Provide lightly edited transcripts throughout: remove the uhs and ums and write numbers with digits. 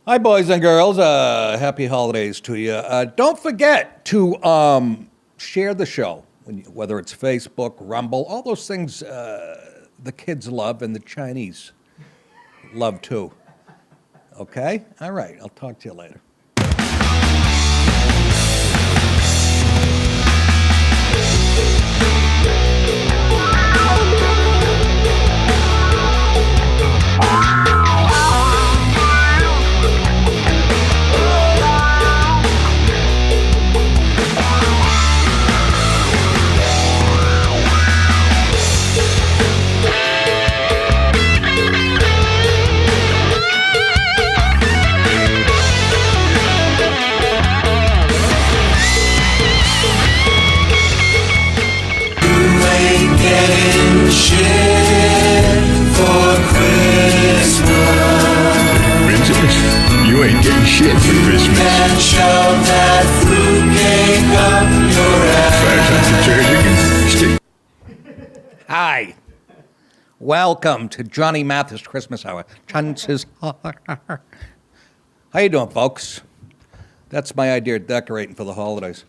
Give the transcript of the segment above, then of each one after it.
Hi, boys and girls. Happy holidays to you. Don't forget to share the show, whether it's Facebook, Rumble, all those things the kids love and the Chinese love too. Okay? All right. I'll talk to you later. You ain't getting shit for Christmas. And shove that fruitcake up your ass. Hi. Welcome to Johnny Mathis Christmas Hour. Chances are. How you doing, folks? That's my idea of decorating for the holidays.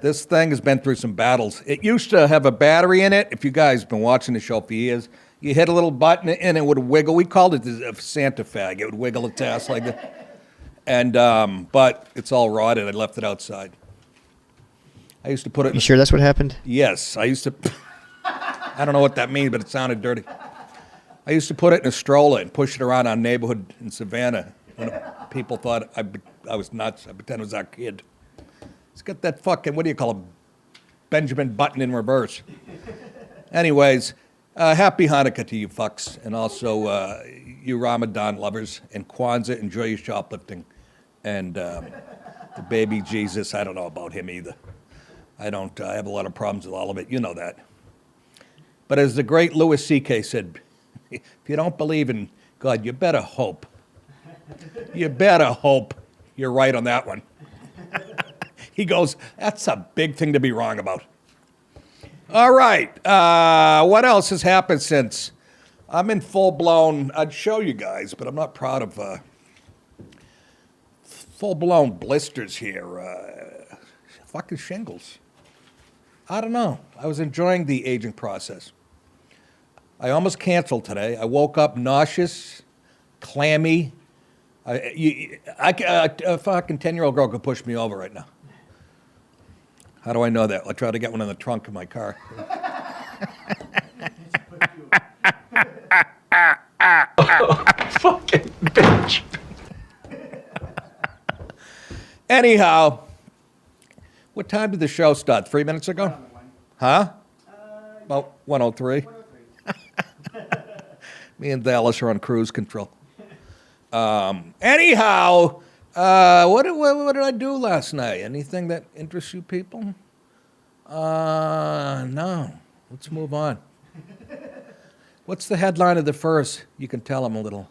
This thing has been through some battles. It used to have a battery in it. If you guys have been watching the show for years, you hit a little button and it would wiggle. We called it the Santa fag. It would wiggle its ass like that. And but it's all rotted. I left it outside. I used to put it. You sure that's what happened? Yes, I used to. I don't know what that means, but it sounded dirty. I used to put it in a stroller and push it around our neighborhood in Savannah when people thought I was nuts. I pretend it was our kid. It's got that fucking, what do you call it, Benjamin Button in reverse. Anyways, happy Hanukkah to you fucks, and also you Ramadan lovers, and Kwanzaa, enjoy your shoplifting. And the baby Jesus, I don't know about him either. I have a lot of problems with all of it, you know that. But as the great Louis C.K. said, if you don't believe in God, you better hope. You better hope you're right on that one. He goes, that's a big thing to be wrong about. All right. What else has happened since? I'm in full-blown, I'd show you guys, but I'm not proud of full-blown blisters here. Fucking shingles. I don't know. I was enjoying the aging process. I almost canceled today. I woke up nauseous, clammy. A fucking 10-year-old girl could push me over right now. How do I know that? I tried to get one in the trunk of my car. Fucking bitch. Anyhow, what time did the show start? 3 minutes ago? Huh? About 1:03. Me and Dallas are on cruise control. Anyhow, what did I do last night? Anything that interests you people? No. Let's move on. What's the headline of the first? You can tell I'm a little.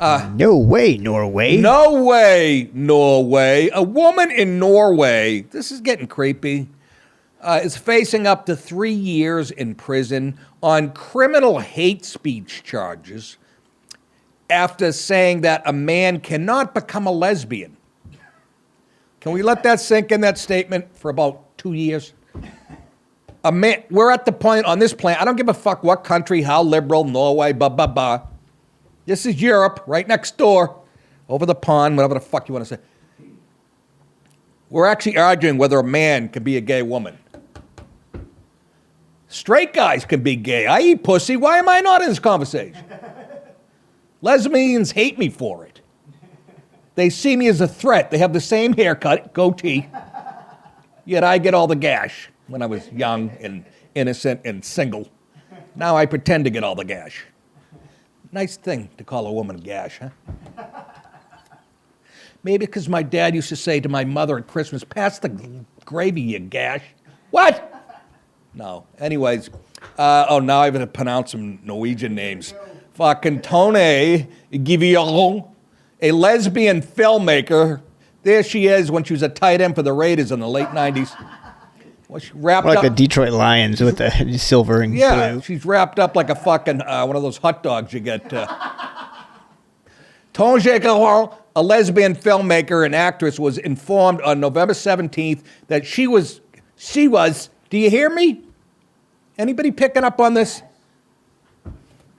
No way, Norway. No way, Norway. A woman in Norway, this is getting creepy, is facing up to 3 years in prison on criminal hate speech charges after saying that a man cannot become a lesbian. Can we let that sink in, that statement, for about 2 years? A man, we're at the point on this planet, I don't give a fuck what country, how liberal, Norway, blah, blah, blah. This is Europe, right next door, over the pond, whatever the fuck you want to say. We're actually arguing whether a man can be a gay woman. Straight guys can be gay. I eat pussy. Why am I not in this conversation? Lesbians hate me for it. They see me as a threat. They have the same haircut, goatee, yet I get all the gash when I was young and innocent and single. Now I pretend to get all the gash. Nice thing to call a woman gash, huh? Maybe because my dad used to say to my mother at Christmas, pass the gravy, you gash. What? No. Anyways, now I have to pronounce some Norwegian names. Fucking Tone Givion, a lesbian filmmaker. There she is when she was a tight end for the Raiders in the late 90s. Well, she wrapped Like up, the Detroit Lions with the silver and yeah, blue. she's wrapped up like a fucking, one of those hot dogs you get. Tonje Gahal, a lesbian filmmaker and actress, was informed on November 17th that she was, do you hear me? Anybody picking up on this?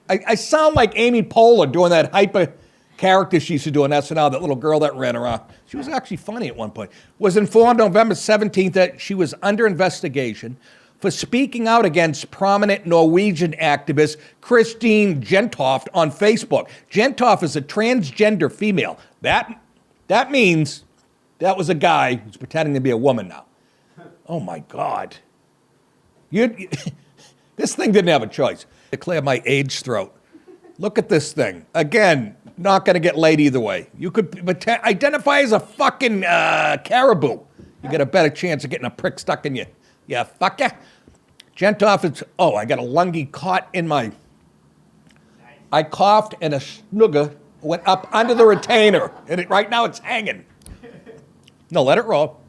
I sound like Amy Poehler doing that hyper character she used to do on SNL, that little girl that ran around. She was actually funny at one point. Was informed November 17th that she was under investigation for speaking out against prominent Norwegian activist Christine Jentoft on Facebook. Jentoft is a transgender female. That means that was a guy who's pretending to be a woman now. Oh my God. This thing didn't have a choice. Declare my age throat. Look at this thing. Again, not going to get laid either way. You could identify as a fucking caribou. You get a better chance of getting a prick stuck in you. Yeah, fucker. Jentoff, I got a lungie caught in my... I coughed and a snugger went up under the retainer. And right now it's hanging. No, let it roll.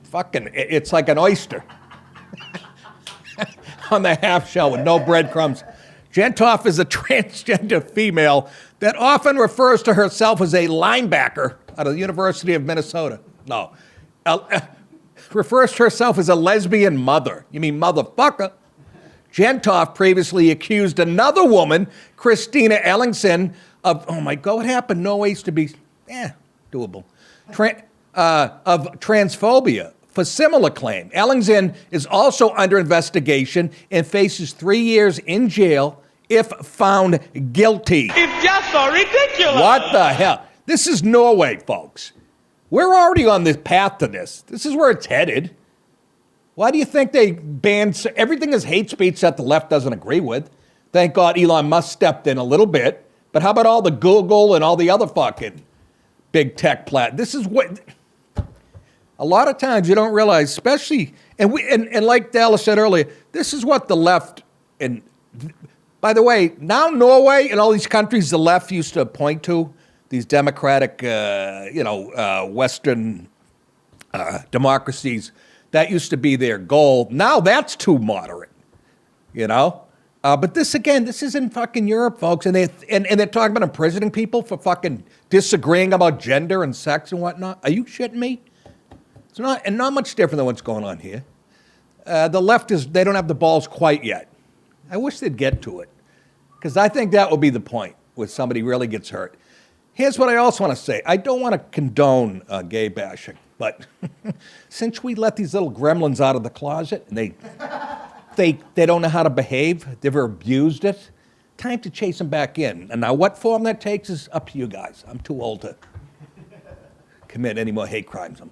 Fucking, it's like an oyster. On the half shell with no breadcrumbs. Jentoff is a transgender female that often refers to herself as a linebacker out of the University of Minnesota. No. Refers to herself as a lesbian mother. You mean motherfucker? Jentoff previously accused another woman, Christina Ellingson, of, oh my God, what happened? Norway used to be, doable. Of transphobia. For similar claim, Ellingson is also under investigation and faces 3 years in jail if found guilty. It's just so ridiculous. What the hell? This is Norway, folks. We're already on this path to this. This is where it's headed. Why do you think they banned everything is hate speech that the left doesn't agree with? Thank God Elon Musk stepped in a little bit. But how about all the Google and all the other fucking big tech This is what... A lot of times you don't realize, especially, and like Dallas said earlier, this is what the left, and by the way, now Norway and all these countries the left used to point to, these democratic, Western democracies, that used to be their goal. Now that's too moderate, But this, again, this is in fucking Europe, folks, and they're talking about imprisoning people for fucking disagreeing about gender and sex and whatnot. Are you shitting me? It's not much different than what's going on here. The left they don't have the balls quite yet. I wish they'd get to it, because I think that would be the point where somebody really gets hurt. Here's what I also want to say. I don't want to condone gay bashing, but since we let these little gremlins out of the closet and they don't know how to behave, they've abused it, time to chase them back in. And now what form that takes is up to you guys. I'm too old to commit any more hate crimes.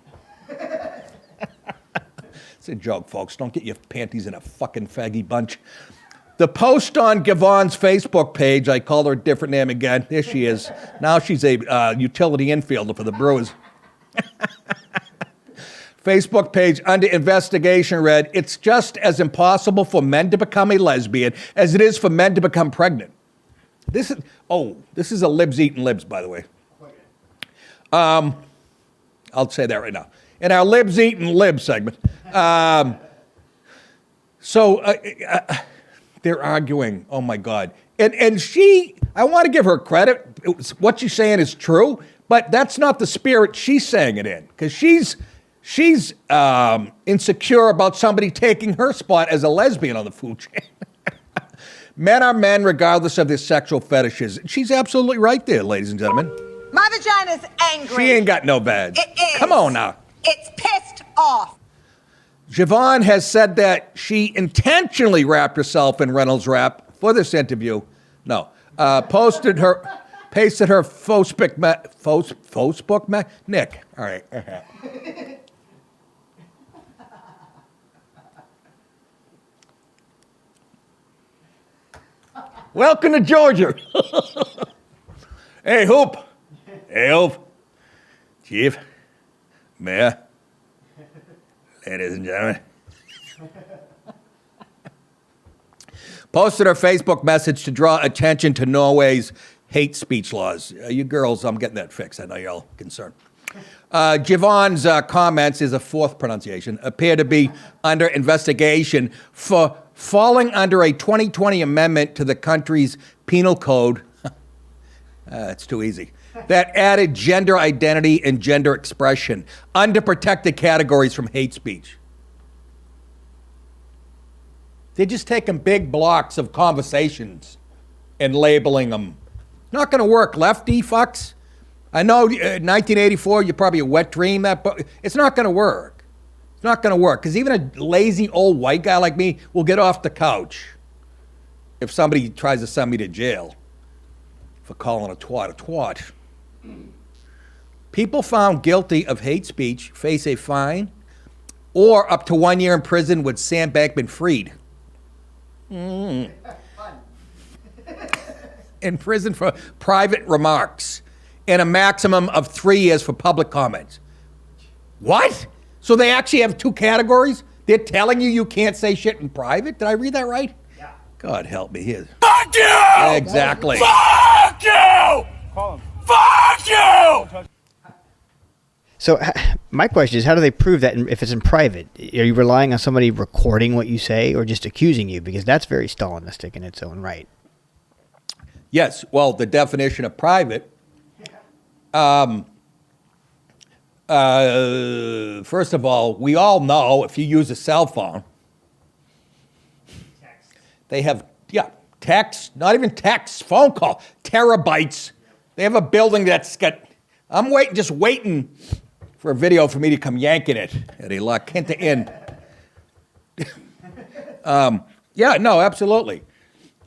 It's a joke, folks. Don't get your panties in a fucking faggy bunch. The post on Gavon's Facebook page, I call her a different name again. There she is. Now she's a utility infielder for the Brewers. Facebook page under investigation read, it's just as impossible for men to become a lesbian as it is for men to become pregnant. This is a libs eating libs, by the way. I'll say that right now. In our libs eating libs segment. They're arguing, oh my God. And she, I want to give her credit. What she's saying is true, but that's not the spirit she's saying it in. Because she's insecure about somebody taking her spot as a lesbian on the food chain. Men are men regardless of their sexual fetishes. She's absolutely right there, ladies and gentlemen. My vagina's angry. She ain't got no badge. It is. Come on now. It's pissed off. Javon has said that she intentionally wrapped herself in Reynolds wrap for this interview. No. Pasted her Facebook Nick. All right. Welcome to Georgia. Hey, Hoop. Hey, Hoop. Chief. Mayor. Ladies and gentlemen. Posted her Facebook message to draw attention to Norway's hate speech laws. You girls, I'm getting that fixed. I know you're all concerned. Javon's comments, is a fourth pronunciation, appear to be under investigation for falling under a 2020 amendment to the country's penal code It's too easy. That added gender identity and gender expression under protected categories from hate speech. They're just taking big blocks of conversations and labeling them. Not going to work, lefty fucks. I know 1984, you're probably a wet dream. It's not going to work. It's not going to work because even a lazy old white guy like me will get off the couch if somebody tries to send me to jail for calling a twat. People found guilty of hate speech face a fine or up to 1 year in prison with Sam Bankman-Fried. In prison for private remarks and a maximum of 3 years for public comments. What? So they actually have 2 categories? They're telling you can't say shit in private? Did I read that right? Yeah. God help me. Here. Fuck you! Exactly. Fuck you! Fuck you! So my question is, how do they prove that if it's in private? Are you relying on somebody recording what you say or just accusing you? Because that's very Stalinistic in its own right. Yes. Well, the definition of private, first of all, we all know if you use a cell phone, they have, text, not even text, phone call, terabytes. They have a building that's got, I'm just waiting for a video for me to come yanking it at a La Quinta Inn. No, absolutely.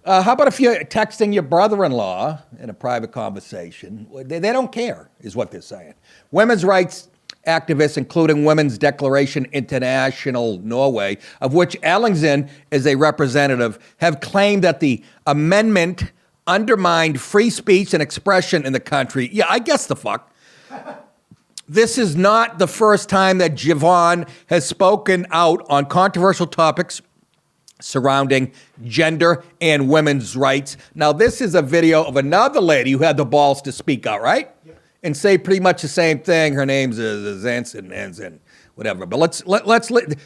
How about if you're texting your brother-in-law in a private conversation? They don't care, is what they're saying. Women's rights activists, including Women's Declaration International Norway, of which Ellingsen is a representative, have claimed that the amendment undermined free speech and expression in the country. Yeah, I guess the fuck. This is not the first time that Javon has spoken out on controversial topics surrounding gender and women's rights. Now, this is a video of another lady who had the balls to speak out, right? Yep. And say pretty much the same thing. Her name's Zansen, whatever. But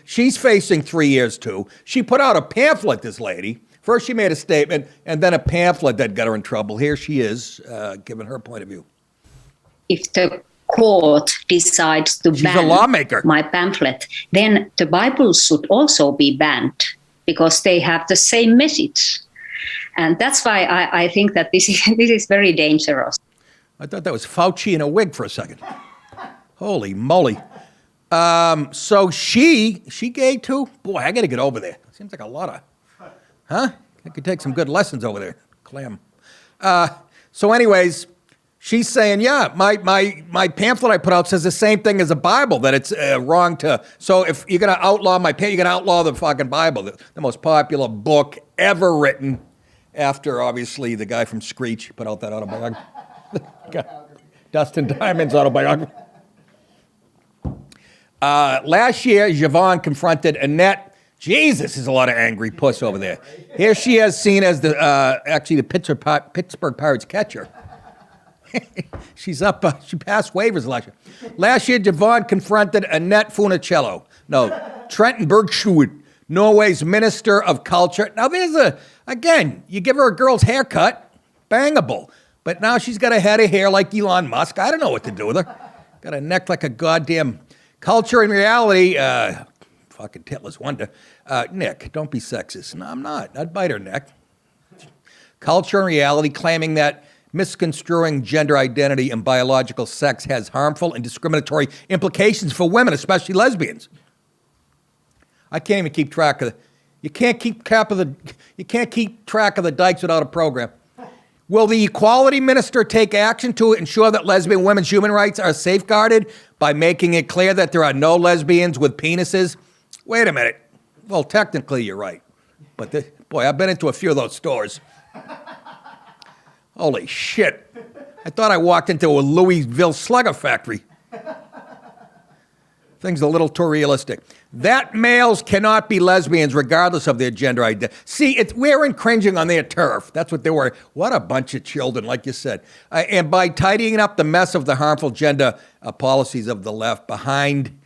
she's facing 3 years too. She put out a pamphlet, this lady. First she made a statement, and then a pamphlet that got her in trouble. Here she is, giving her point of view. If the court decides to She's a lawmaker. My pamphlet, then the Bible should also be banned because they have the same message. And that's why I think that this is very dangerous. I thought that was Fauci in a wig for a second. Holy moly. So she gay too? Boy, I got to get over there. Seems like a lot of, I could take some good lessons over there. Clam. So anyways, she's saying, my pamphlet I put out says the same thing as the Bible, that it's wrong to. So if you're going to outlaw my pamphlet, you're going to outlaw the fucking Bible, the most popular book ever written after, obviously, the guy from Screech put out that autobiography. Dustin Diamond's autobiography. Last year, Javon confronted Annette. Jesus, there's a lot of angry puss over there. Here she is seen as the Pittsburgh Pirates catcher. She's up. She passed waivers last year. Last year, Javon confronted Annette Funicello. No, Trenton Bergstuen, Norway's Minister of Culture. Now, again, you give her a girl's haircut, bangable. But now she's got a head of hair like Elon Musk. I don't know what to do with her. Got a neck like a goddamn culture and reality. Fucking titless wonder. Nick, don't be sexist. No, I'm not. I'd bite her neck. Culture and reality claiming that misconstruing gender identity and biological sex has harmful and discriminatory implications for women, especially lesbians. I can't even keep track of you can't keep track of the dykes without a program. Will the equality minister take action to ensure that lesbian women's human rights are safeguarded by making it clear that there are no lesbians with penises? Wait a minute. Well, technically you're right. But boy, I've been into a few of those stores. Holy shit. I thought I walked into a Louisville slugger factory. Things a little too realistic. That males cannot be lesbians regardless of their gender identity. See, we're infringing on their turf. That's what they were. What a bunch of children, like you said. And by tidying up the mess of the harmful gender policies of the left behind,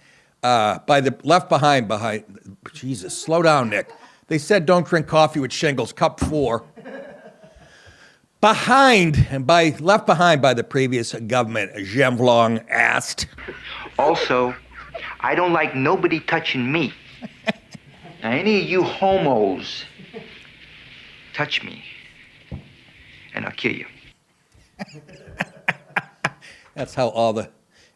Jesus, slow down, Nick. They said don't drink coffee with shingles, cup 4. behind, and by left behind by the previous government, Gemlong asked. Also, I don't like nobody touching me. Now, any of you homos touch me, and I'll kill you. That's how all the...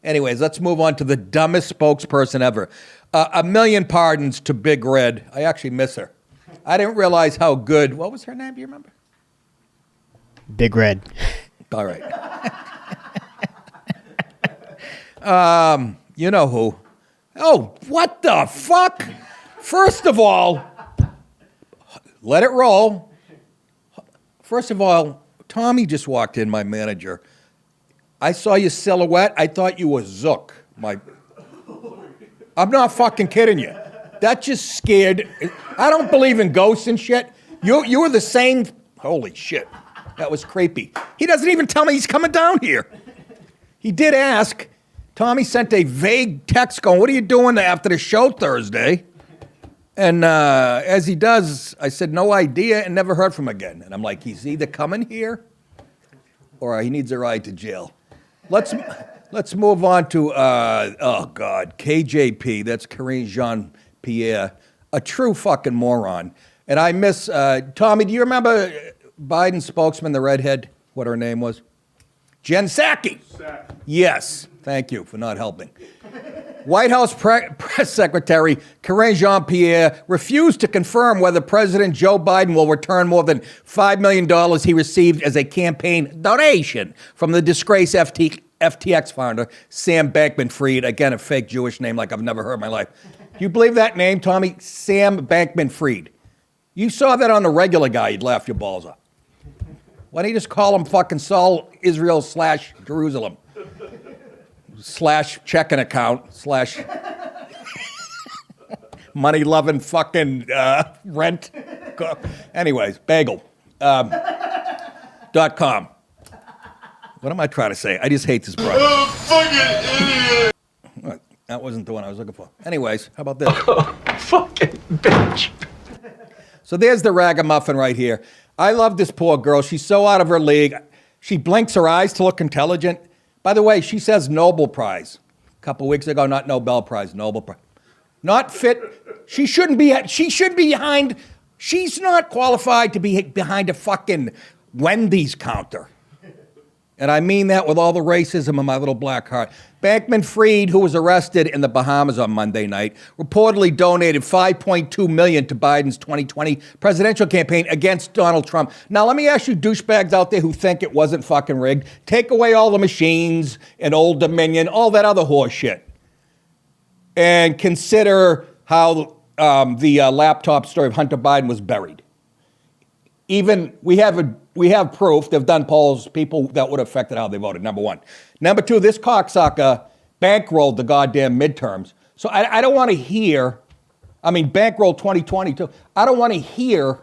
Anyways, let's move on to the dumbest spokesperson ever. A million pardons to Big Red. I actually miss her. I didn't realize how good... What was her name? Do you remember? Big Red. All right. You know who. Oh, what the fuck? First of all, let it roll. First of all, Tommy just walked in, my manager. I saw your silhouette. I thought you were Zook. I'm not fucking kidding you. That just scared. I don't believe in ghosts and shit. You were the same. Holy shit. That was creepy. He doesn't even tell me he's coming down here. He did ask. Tommy sent a vague text going, what are you doing after the show Thursday? And as he does, I said, no idea, and never heard from him again. And I'm like, he's either coming here or he needs a ride to jail. Let's move on to, oh God, KJP. That's Karine Jean-Pierre, a true fucking moron. And I miss, Tommy, do you remember Biden's spokesman, the redhead, what her name was? Jen Psaki. Yes, thank you for not helping. White House Press Secretary Karine Jean-Pierre refused to confirm whether President Joe Biden will return more than $5 million he received as a campaign donation from the disgraced FTX founder, Sam Bankman-Fried. Again, a fake Jewish name like I've never heard in my life. Do you believe that name, Tommy? Sam Bankman-Fried. You saw that on the regular guy, you'd laugh your balls off. Why don't you just call him fucking Saul Israel / Jerusalem? / checking account / money loving fucking rent. Anyways, bagel. .com. What am I trying to say? I just hate this broad. Oh, fucking idiot! That wasn't the one I was looking for. Anyways, how about this? Fucking bitch. So there's the ragamuffin right here. I love this poor girl. She's so out of her league. She blinks her eyes to look intelligent. By the way, she says Nobel Prize. A couple weeks ago, not Nobel Prize, Nobel Prize. Not fit. She should be behind. She's not qualified to be behind a fucking Wendy's counter. And I mean that with all the racism in my little black heart. Bankman-Fried, who was arrested in the Bahamas on Monday night, reportedly donated $5.2 million to Biden's 2020 presidential campaign against Donald Trump. Now, let me ask you douchebags out there who think it wasn't fucking rigged. Take away all the machines and Old Dominion, all that other horse shit. And consider how the laptop story of Hunter Biden was buried. Even we have proof. They've done polls, people that would have affected how they voted, number one. Number two, this cocksucker bankrolled the goddamn midterms. So I don't want to hear, bankrolled 2022. I don't want to hear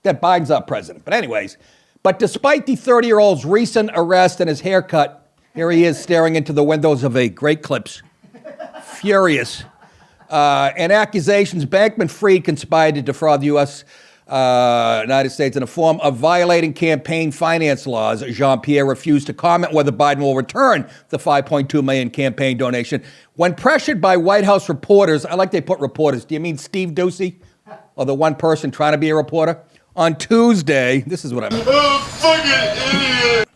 that Biden's not president. But anyways, despite the 30-year-old's recent arrest and his haircut, here he is staring into the windows of a Great Clips, furious. And accusations, Bankman-Fried conspired to defraud the United States in the form of violating campaign finance laws. Jean-Pierre refused to comment whether Biden will return the $5.2 million campaign donation. When pressured by White House reporters, I like they put reporters. Do you mean Steve Doocy? Or the one person trying to be a reporter? On Tuesday, this is what I mean. Oh, fucking idiot!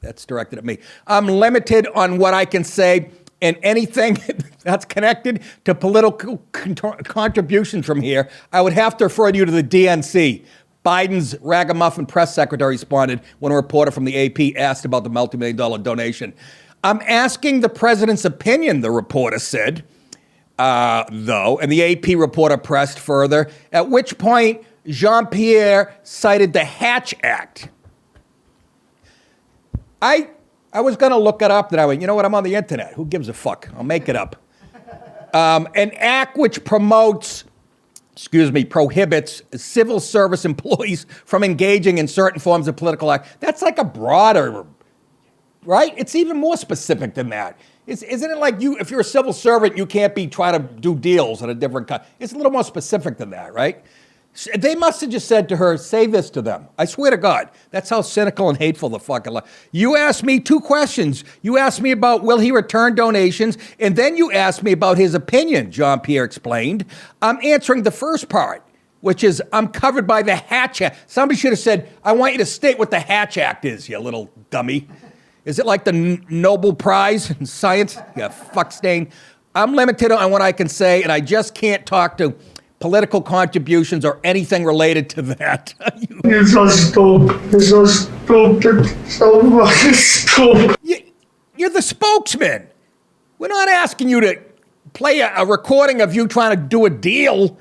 That's directed at me. I'm limited on what I can say, and anything that's connected to political contributions from here, I would have to refer you to the DNC. Biden's ragamuffin press secretary responded when a reporter from the AP asked about the multi-million-dollar donation. I'm asking the president's opinion, the reporter said, though, and the AP reporter pressed further, at which point Jean-Pierre cited the Hatch Act. I was going to look it up, then I went, you know what, I'm on the internet. Who gives a fuck? I'll make it up. An act which prohibits civil service employees from engaging in certain forms of political act. That's like a broader, right? It's even more specific than that. Isn't it like if you're a civil servant, you can't be trying to do deals at a different kind? It's a little more specific than that, right? They must have just said to her, say this to them. I swear to God. That's how cynical and hateful the fucking You asked me 2 questions. You asked me about will he return donations, and then you asked me about his opinion, Jean-Pierre explained. I'm answering the first part, which is I'm covered by the Hatch Act. Somebody should have said, I want you to state what the Hatch Act is, you little dummy. Is it like the Nobel Prize in science? Yeah, fuck stain. I'm limited on what I can say, and I just can't talk to political contributions or anything related to that. You're so stupid. You're so stupid. So fucking stupid. You're the spokesman. We're not asking you to play a recording of you trying to do a deal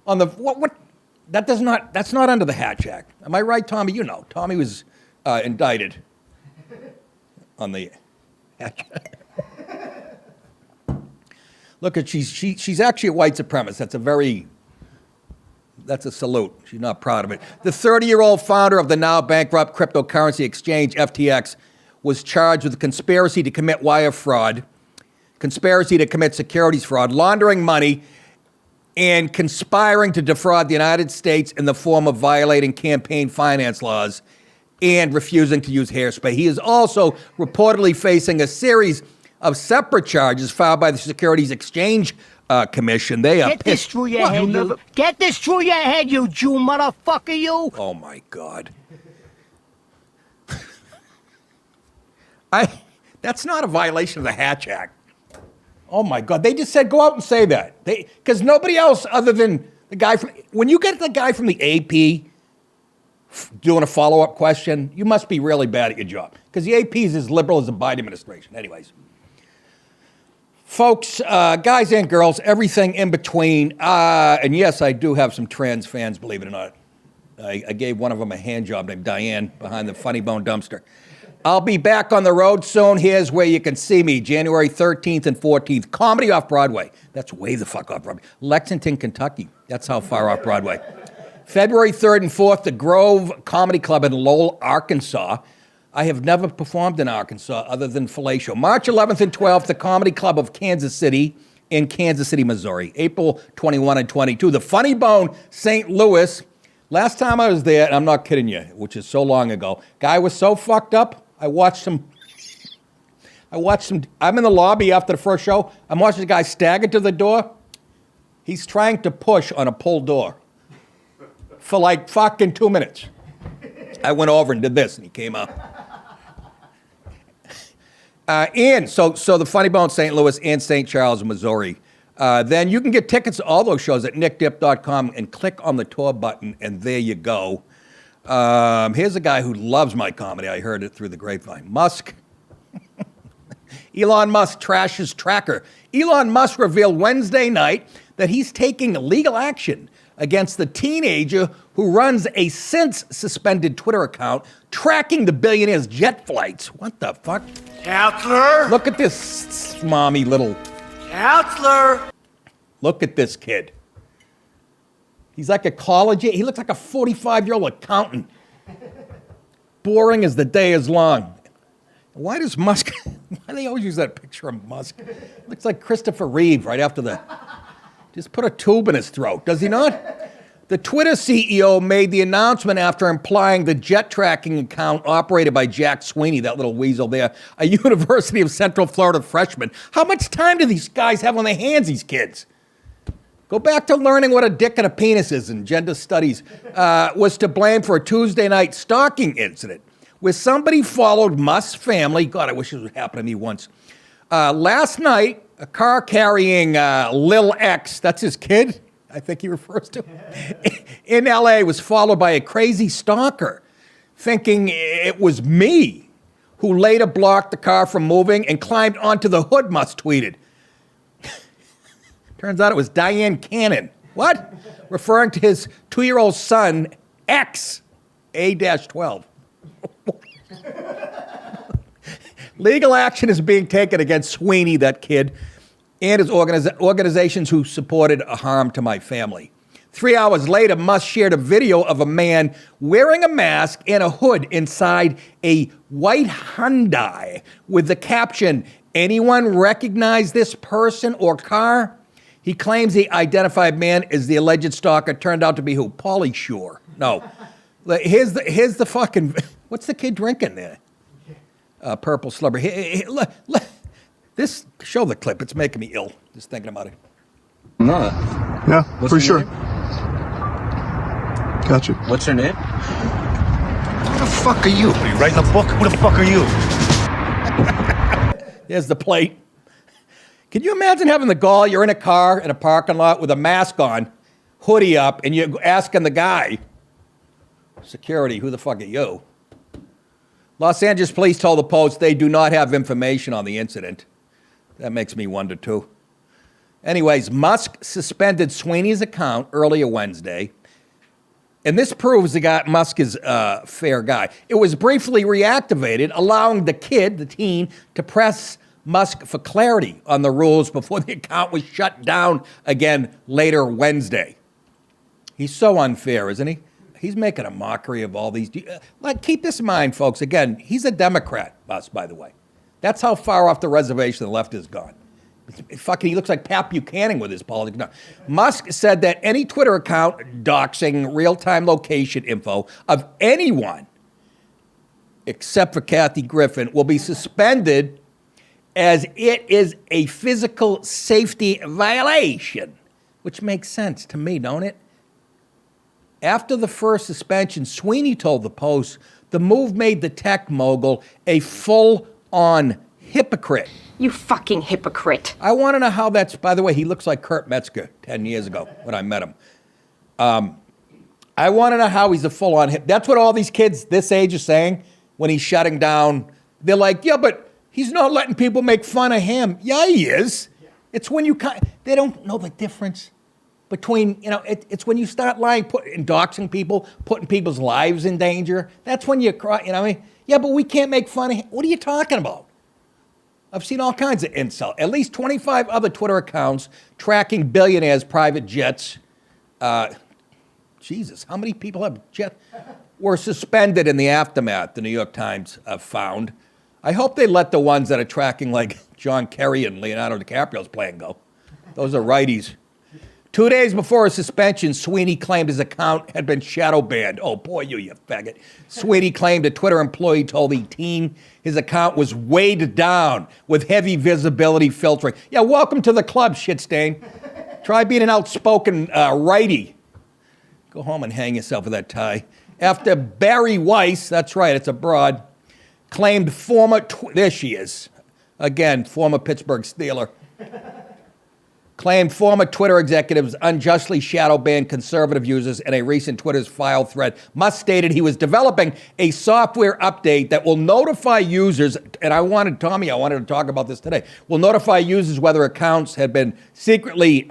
on the what? That's not under the Hatch Act. Am I right, Tommy? You know, Tommy was indicted on the Hatch Act. Look at she's actually a white supremacist. That's a salute. She's not proud of it. The 30-year-old founder of the now bankrupt cryptocurrency exchange FTX was charged with conspiracy to commit wire fraud, conspiracy to commit securities fraud, laundering money, and conspiring to defraud the United States in the form of violating campaign finance laws and refusing to use hairspray. He is also reportedly facing a series of separate charges filed by the Securities Exchange Commission. They are Get this pissed. through your head, you. Get this through your head, you Jew motherfucker, you. Oh my God. That's not a violation of the Hatch Act. Oh my God. They just said go out and say that. Because nobody else other than the guy from, when you get the guy from the AP doing a follow-up question, you must be really bad at your job. Because the AP is as liberal as the Biden administration. Anyways. Folks, guys and girls, everything in between. And yes, I do have some trans fans, believe it or not. I gave one of them a hand job named Diane behind the Funny Bone dumpster. I'll be back on the road soon. Here's where you can see me, January 13th and 14th. Comedy off Broadway. That's way the fuck off Broadway. Lexington, Kentucky. That's how far off Broadway. February 3rd and 4th, the Grove Comedy Club in Lowell, Arkansas. I have never performed in Arkansas other than fellatio. March 11th and 12th, the Comedy Club of Kansas City in Kansas City, Missouri. April 21 and 22, the Funny Bone, St. Louis. Last time I was there, and I'm not kidding you, which is so long ago, guy was so fucked up, I watched him. I'm in the lobby after the first show. I'm watching the guy stagger to the door. He's trying to push on a pull door for like fucking 2 minutes. I went over and did this, and he came up. And so the Funny Bone, St. Louis and St. Charles, Missouri. Then you can get tickets to all those shows at nickdip.com and click on the tour button, and there you go. Here's a guy who loves my comedy. I heard it through the grapevine. Musk. Elon Musk trashes tracker. Elon Musk revealed Wednesday night that he's taking legal action against the teenager who runs a since-suspended Twitter account tracking the billionaire's jet flights. What the fuck? Counselor! Look at this smarmy little... Counselor! Look at this kid. He's like a college... He looks like a 45-year-old accountant. Boring as the day is long. Why does Musk... Why do they always use that picture of Musk? Looks like Christopher Reeve right after the... Just put a tube in his throat, does he not? The Twitter CEO made the announcement after implying the jet tracking account operated by Jack Sweeney, that little weasel there, a University of Central Florida freshman. How much time do these guys have on their hands, these kids? Go back to learning what a dick and a penis is in gender studies. Was to blame for a Tuesday night stalking incident where somebody followed Musk's family. God, I wish this would happen to me once. Last night, a car carrying Lil X, that's his kid, I think he refers to, in L.A. was followed by a crazy stalker, thinking it was me, who later blocked the car from moving and climbed onto the hood, Musk tweeted. Turns out it was Diane Cannon. What? Referring to his 2-year-old son, X, A-12. Legal action is being taken against Sweeney, that kid, and his organizations who supported a harm to my family. 3 hours later, Musk shared a video of a man wearing a mask and a hood inside a white Hyundai with the caption, "Anyone recognize this person or car?" He claims the identified man is the alleged stalker. Turned out to be who? Pauly Shore. No. Here's the fucking, what's the kid drinking there? Purple slubber. This, show the clip. It's making me ill just thinking about it. I'm not. Yeah, What's for your sure. name? Gotcha. What's your name? Who the fuck are you? Are you writing a book? Who the fuck are you? There's the plate. Can you imagine having the gall? You're in a car in a parking lot with a mask on, hoodie up, and you're asking the guy, security, who the fuck are you? Los Angeles police told the Post they do not have information on the incident. That makes me wonder, too. Anyways, Musk suspended Sweeney's account earlier Wednesday. And this proves Musk is a fair guy. It was briefly reactivated, allowing the teen, to press Musk for clarity on the rules before the account was shut down again later Wednesday. He's so unfair, isn't he? He's making a mockery of all these. Keep this in mind, folks. Again, he's a Democrat, Musk, by the way. That's how far off the reservation the left has gone. He looks like Pat Buchanan with his politics. No. Musk said that any Twitter account doxing real-time location info of anyone, except for Kathy Griffin, will be suspended as it is a physical safety violation, which makes sense to me, don't it? After the first suspension, Sweeny told the Post the move made the tech mogul a full-on hypocrite. You fucking hypocrite. I want to know how that's, by the way, he looks like Kurt Metzger 10 years ago when I met him. I want to know how he's a full-on hip. That's what all these kids this age are saying when he's shutting down. They're like, yeah, but he's not letting people make fun of him. Yeah, he is. It's when you, they don't know the difference between, it's when you start lying and doxing people, putting people's lives in danger. That's when you cry, what I mean? Yeah, but we can't make fun of him. What are you talking about? I've seen all kinds of insult. At least 25 other Twitter accounts tracking billionaires' private jets. Jesus, how many people have jets? Were suspended in the aftermath, the New York Times found. I hope they let the ones that are tracking like John Kerry and Leonardo DiCaprio's plane go. Those are righties. 2 days before his suspension, Sweeny claimed his account had been shadow banned. Oh, boy, you faggot. Sweeny claimed a Twitter employee told the teen his account was weighed down with heavy visibility filtering. Yeah, welcome to the club, shit stain. Try being an outspoken righty. Go home and hang yourself with that tie. After Barry Weiss, that's right, it's a broad, claimed there she is. Again, former Pittsburgh Steeler. Claimed former Twitter executives unjustly shadow banned conservative users in a recent Twitter's file thread. Musk stated he was developing a software update that will notify users, and I wanted to talk about this today, will notify users whether accounts had been secretly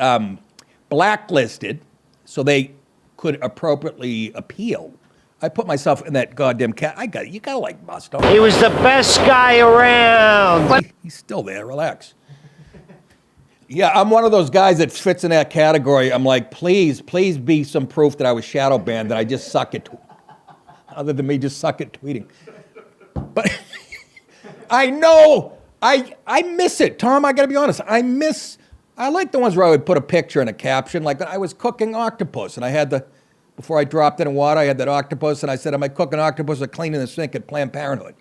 blacklisted so they could appropriately appeal. I put myself in that goddamn cat. You gotta like Musk. He was the best guy around. He's still there, relax. Yeah, I'm one of those guys that fits in that category. I'm like, please be some proof that I was shadow banned, that I just suck at other than me just suck at tweeting. But I know, I miss it. Tom, I gotta be honest, I like the ones where I would put a picture and a caption, like I was cooking octopus, and I had before I dropped it in water, I had that octopus, and I said, am I cooking octopus or cleaning the sink at Planned Parenthood?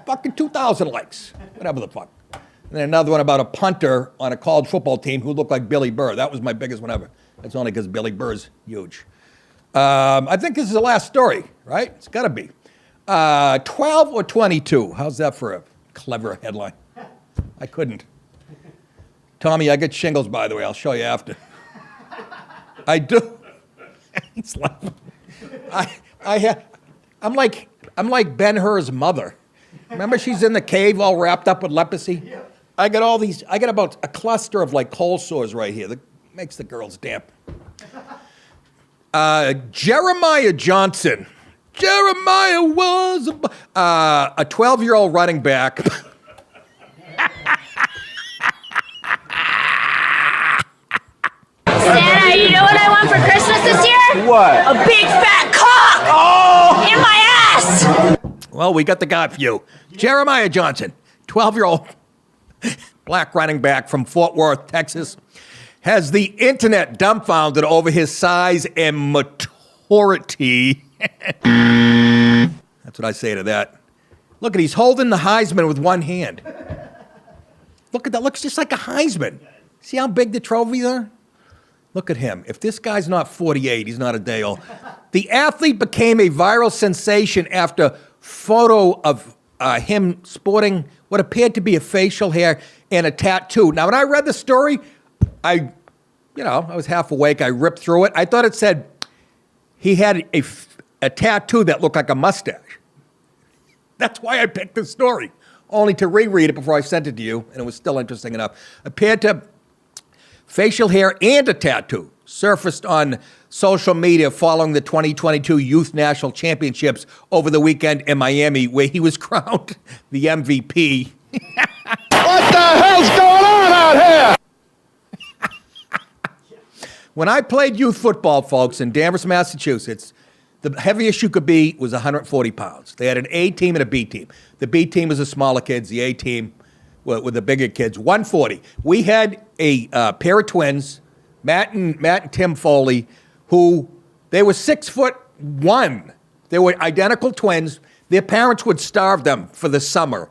Fucking 2,000 likes, whatever the fuck. And then another one about a punter on a college football team who looked like Billy Burr. That was my biggest one ever. That's only because Billy Burr's huge. I think this is the last story, right? It's got to be. 12 or 22. How's that for a clever headline? I couldn't. Tommy, I get shingles, by the way. I'll show you after. I do. He's laughing. I'm like Ben-Hur's mother. Remember she's in the cave all wrapped up with leprosy? Yeah. I got about a cluster of like cold sores right here that makes the girls damp. Jeremiah Johnson. Jeremiah was a 12-year-old running back. Santa, you know what I want for Christmas this year? What? A big fat cock! Oh! In my ass! Well, we got the guy for you. Jeremiah Johnson, 12-year-old. black running back from Fort Worth, Texas, has the internet dumbfounded over his size and maturity. That's what I say to that. Look at, he's holding the Heisman with one hand. Look at that, looks just like a Heisman. See how big the trophies are? Look at him. If this guy's not 48, he's not a day old. The athlete became a viral sensation after photo of him sporting what appeared to be a facial hair and a tattoo. Now, when I read the story, I was half awake. I ripped through it. I thought it said he had a tattoo that looked like a mustache. That's why I picked the story, only to reread it before I sent it to you, and it was still interesting enough. Appeared to facial hair and a tattoo surfaced on social media following the 2022 Youth National Championships over the weekend in Miami, where he was crowned the MVP. What the hell's going on out here? When I played youth football, folks, in Danvers, Massachusetts, the heaviest you could be was 140 pounds. They had an A team and a B team. The B team was the smaller kids. The A team were the bigger kids. 140. We had a pair of twins, Matt and Tim Foley, who they were 6'1". They were identical twins. Their parents would starve them for the summer.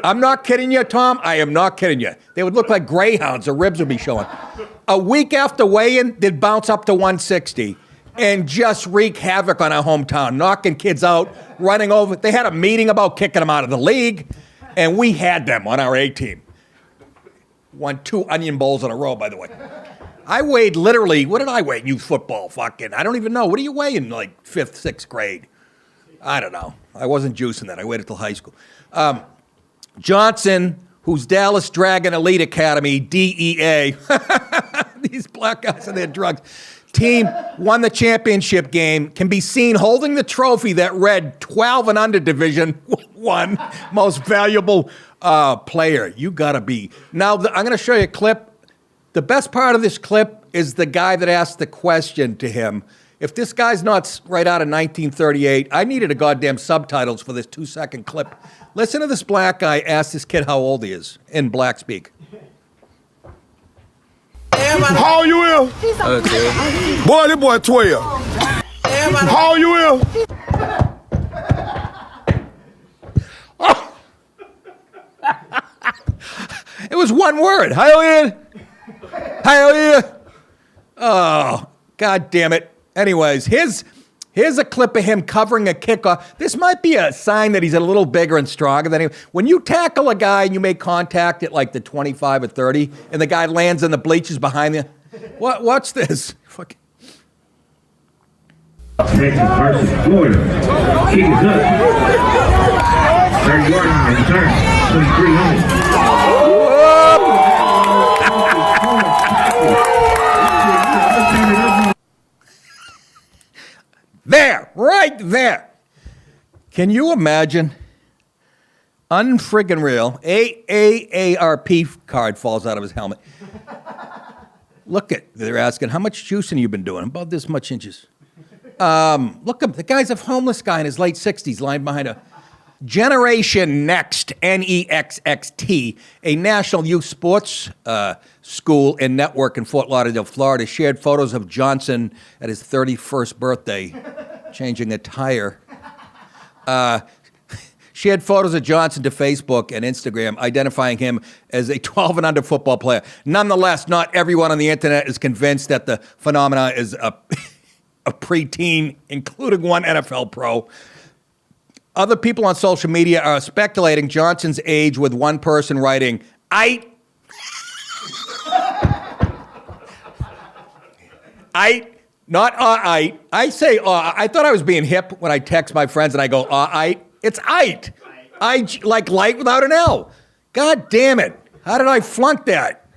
I'm not kidding you, Tom. I am not kidding you. They would look like greyhounds. Their ribs would be showing. A week after weigh-in, they'd bounce up to 160 and just wreak havoc on our hometown, knocking kids out, running over. They had a meeting about kicking them out of the league, and we had them on our A team. Won 2 onion bowls in a row, by the way. I weighed literally, what did I weigh in youth football? Fucking, I don't even know. What do you weigh in like 5th, 6th grade? I don't know. I wasn't juicing that. I waited till high school. Johnson, whose Dallas Dragon Elite Academy, DEA, these black guys and their drugs, team won the championship game, can be seen holding the trophy that read 12 and under Division 1 most valuable player. You gotta be. Now, I'm gonna show you a clip. The best part of this clip is the guy that asked the question to him. If this guy's not right out of 1938, I needed a goddamn subtitles for this 2-second clip. Listen to this black guy ask this kid how old he is in black speak. How old you is? Boy, this boy 12. How old you is? Oh. It was one word. How old you? How old you? Oh, God damn it. Anyways, here's a clip of him covering a kickoff. This might be a sign that he's a little bigger and stronger than him. When you tackle a guy and you make contact at like the 25 or 30, and the guy lands in the bleachers behind you, watch this. Fuck. Texas versus Florida. Kick is up. 30 yard line return. 23 home. There, right there. Can you imagine? Unfriggin' real. AARP card falls out of his helmet. Look at, they're asking, how much juicing you been doing? About this much inches. Look at the guy's a homeless guy in his late 60s lying behind a Generation Next, NEXXT, a national youth sports school and network in Fort Lauderdale, Florida, shared photos of Johnson at his 31st birthday, changing a tire. Shared photos of Johnson to Facebook and Instagram, identifying him as a 12 and under football player. Nonetheless, not everyone on the internet is convinced that the phenomena is a preteen, including one NFL pro. Other people on social media are speculating Johnson's age, with one person writing, I not I. I say I thought I was being hip when I text my friends and I go, it's I like light without an L. God damn it. How did I flunk that?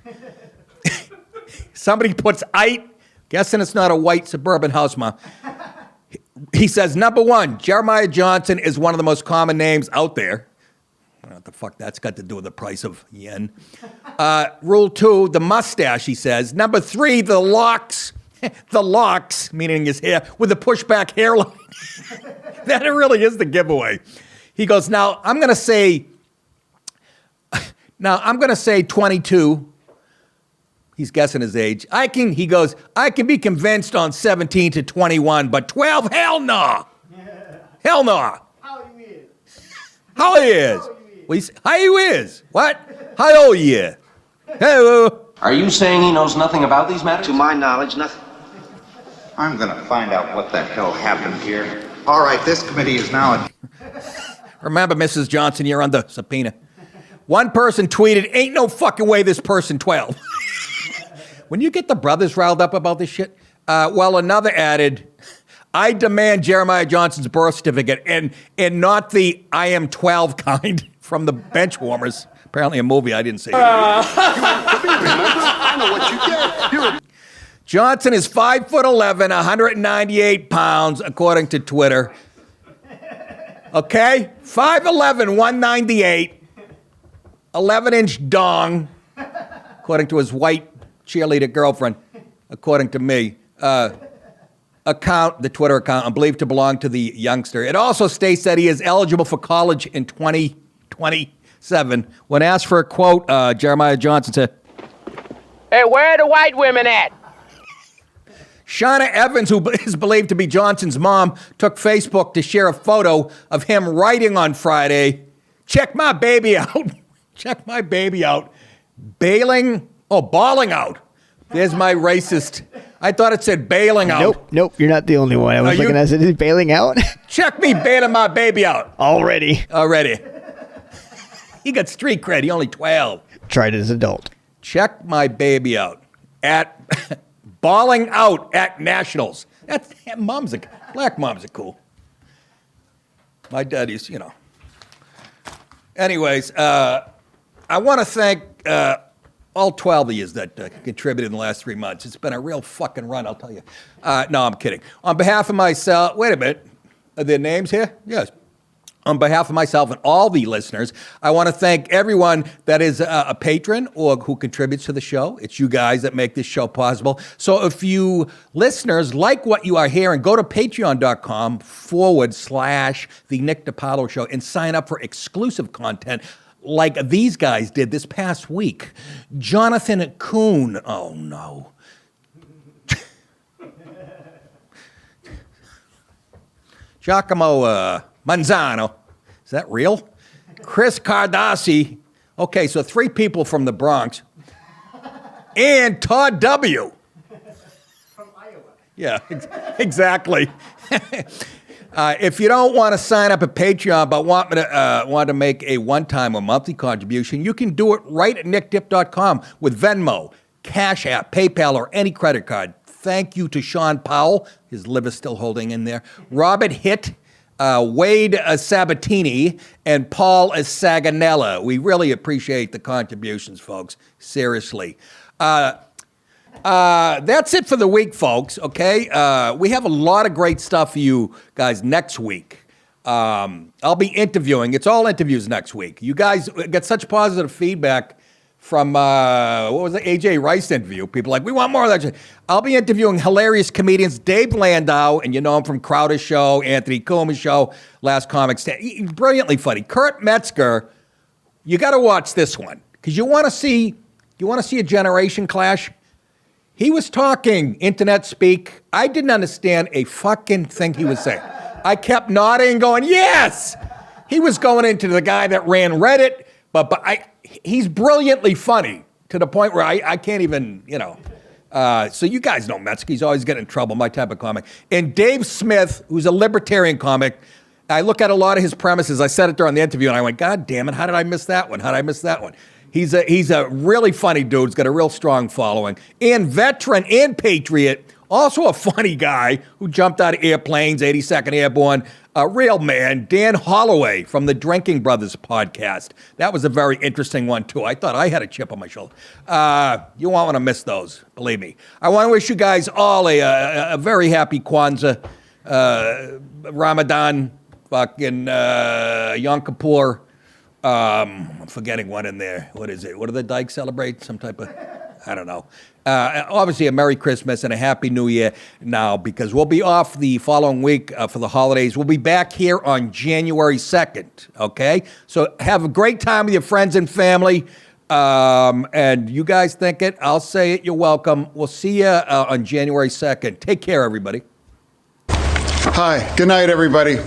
Somebody puts guessing it's not a white suburban house, Ma. He says, number 1, Jeremiah Johnson is one of the most common names out there. I don't know what the fuck that's got to do with the price of yen. Rule 2, the mustache, he says. Number 3, the locks. The locks, meaning his hair, with the pushback hairline. That really is the giveaway. He goes, now, I'm going to say, Now, I'm going to say 22. He's guessing his age. He goes, I can be convinced on 17 to 21, but 12, hell no. Hell no. How you is? How you is? What? How old you? Hello. Are you saying he knows nothing about these matters? To my knowledge, nothing. I'm gonna find out what the hell happened here. All right, this committee is now... Remember, Mrs. Johnson, you're under subpoena. One person tweeted, ain't no fucking way this person 12. When you get the brothers riled up about this shit, well, another added, I demand Jeremiah Johnson's birth certificate and not the I am 12 kind from the Benchwarmers. Apparently a movie I didn't see. I know what you get. Johnson is 5'11", 198 pounds, according to Twitter. Okay? 5'11", 198, 11-inch dong, according to his white cheerleader girlfriend, according to me. The Twitter account, believed to belong to the youngster. It also states that he is eligible for college in 2027. When asked for a quote, Jeremiah Johnson said, Hey, where are the white women at? Shauna Evans, who is believed to be Johnson's mom, took Facebook to share a photo of him writing on Friday, check my baby out. Check my baby out. Balling out. There's my racist. I thought it said bailing out. Nope, you're not the only one. I was looking at it. Is it bailing out? Check me bailing my baby out. Already. He got street cred. He only 12. Tried as adult. Check my baby out at balling out at nationals. Black moms are cool. My daddy's, Anyways, I want to thank all 12 of you that contributed in the last 3 months. It's been a real fucking run, I'll tell you. No, I'm kidding. On behalf of myself, wait a minute. Are there names here? Yes. On behalf of myself and all the listeners, I want to thank everyone that is a patron or who contributes to the show. It's you guys that make this show possible. So if you listeners like what you are hearing, go to patreon.com/The Nick DiPaolo Show and sign up for exclusive content like these guys did this past week. Jonathan Kuhn. Oh, no. Giacomo Manzano. Is that real? Chris Cardassi. Okay, so 3 people from the Bronx. And Todd W. From Iowa. Yeah, exactly. If you don't want to sign up at Patreon but want to make a one-time or monthly contribution, you can do it right at nickdip.com with Venmo, Cash App, PayPal, or any credit card. Thank you to Sean Powell. His liver's still holding in there. Robert Hitt, Wade Sabatini, and Paul Saganella. We really appreciate the contributions, folks. Seriously. That's it for the week, folks, okay? We have a lot of great stuff for you guys next week. I'll be interviewing. It's all interviews next week. You guys get such positive feedback from, what was the AJ Rice interview? People like, we want more of that shit. I'll be interviewing hilarious comedians, Dave Landau, and you know him from Crowder's Show, Anthony Coombs' show, Last Comic Stand. He's brilliantly funny. Kurt Metzger, you got to watch this one because you want to see a generation clash. He was talking internet speak. I didn't understand a fucking thing he was saying. I kept nodding and going, yes! He was going into the guy that ran Reddit, but he's brilliantly funny to the point where I can't even, so you guys know Metzger. He's always getting in trouble, my type of comic. And Dave Smith, who's a libertarian comic, I look at a lot of his premises. I said it during the interview, and I went, God damn it, how did I miss that one? How did I miss that one? He's a really funny dude. He's got a real strong following. And veteran and patriot, also a funny guy who jumped out of airplanes, 82nd Airborne, a real man, Dan Holloway from the Drinking Brothers podcast. That was a very interesting one, too. I thought I had a chip on my shoulder. You won't want to miss those, believe me. I want to wish you guys all a very happy Kwanzaa, Ramadan, fucking Yom Kippur. I'm forgetting one in there. What is it? What do the Dykes celebrate? Some type of, I don't know. Obviously, a Merry Christmas and a Happy New Year now, because we'll be off the following week for the holidays. We'll be back here on January 2nd, okay? So have a great time with your friends and family. And you guys think it, I'll say it, you're welcome. We'll see you on January 2nd. Take care, everybody. Hi, good night, everybody.